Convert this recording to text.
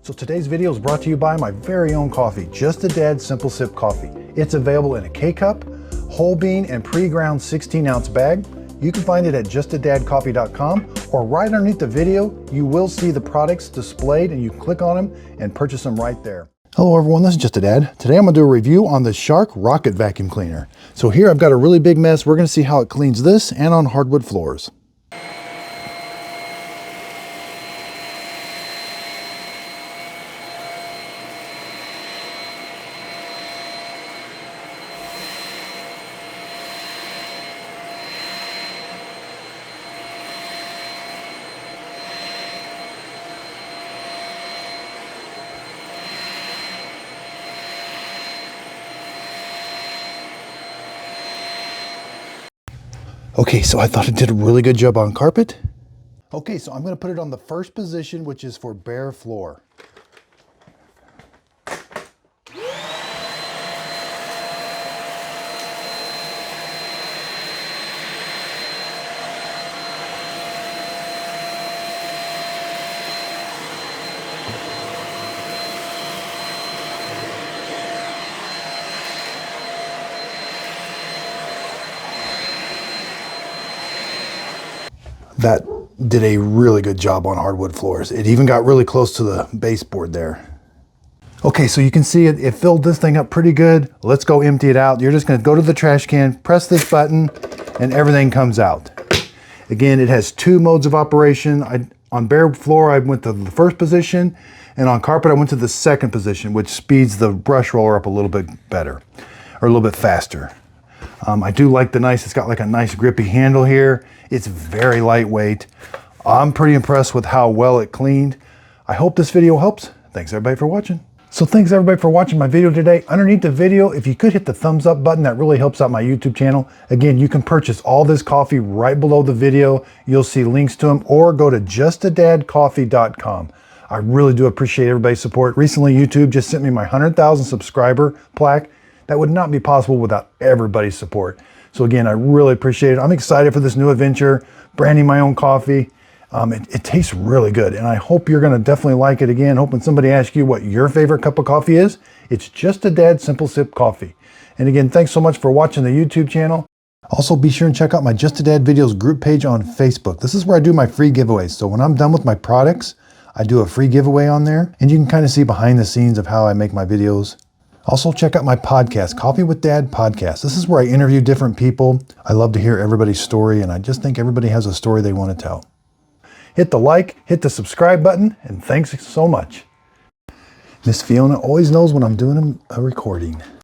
So today's video is brought to you by my very own coffee, Just a Dad Simple Sip Coffee. It's available in a K-Cup, whole bean, and pre-ground 16-ounce bag. You can find it at justadadcoffee.com, or right underneath the video, you will see the products displayed and you can click on them and purchase them right there. Hello everyone, this is Just a Dad. Today I'm going to do a review on the Shark Rocket Vacuum Cleaner. So here I've got a really big mess. We're going to see how it cleans this and on hardwood floors. Okay, so I thought it did a really good job on carpet. Okay, so I'm going to put it on the first position, which is for bare floor. That did a really good job on hardwood floors. It even got really close to the baseboard there. Okay, so you can see it filled this thing up pretty good. Let's go empty it out. You're just gonna go to the trash can, press this button, and everything comes out. Again, it has two modes of operation. On bare floor, I went to the first position, and on carpet, I went to the second position, which speeds the brush roller up a little bit better, or a little bit faster. I do like it's got like a nice grippy handle here. It's very lightweight. I'm pretty impressed with how well it cleaned. I hope this video helps. Thanks everybody for watching. So thanks everybody for watching my video today. Underneath the video, if you could hit the thumbs up button, that really helps out my YouTube channel. Again, you can purchase all this coffee right below the video. You'll see links to them, or go to justadadcoffee.com. I really do appreciate everybody's support. Recently, YouTube just sent me my 100,000 subscriber plaque. That would not be possible without everybody's support. So again, I really appreciate it. I'm excited for this new adventure, branding my own coffee. It tastes really good, and I hope you're gonna definitely like it. Again, hoping somebody asks you what your favorite cup of coffee is. It's Just a Dad Simple Sip Coffee. And again, thanks so much for watching the YouTube channel. Also, be sure and check out my Just a Dad Videos group page on Facebook. This is where I do my free giveaways. So when I'm done with my products, I do a free giveaway on there, and you can kind of see behind the scenes of how I make my videos. Also, check out my podcast, Coffee with Dad Podcast. This is where I interview different people. I love to hear everybody's story, and I just think everybody has a story they want to tell. Hit the like, hit the subscribe button, and thanks so much. Miss Fiona always knows when I'm doing a recording.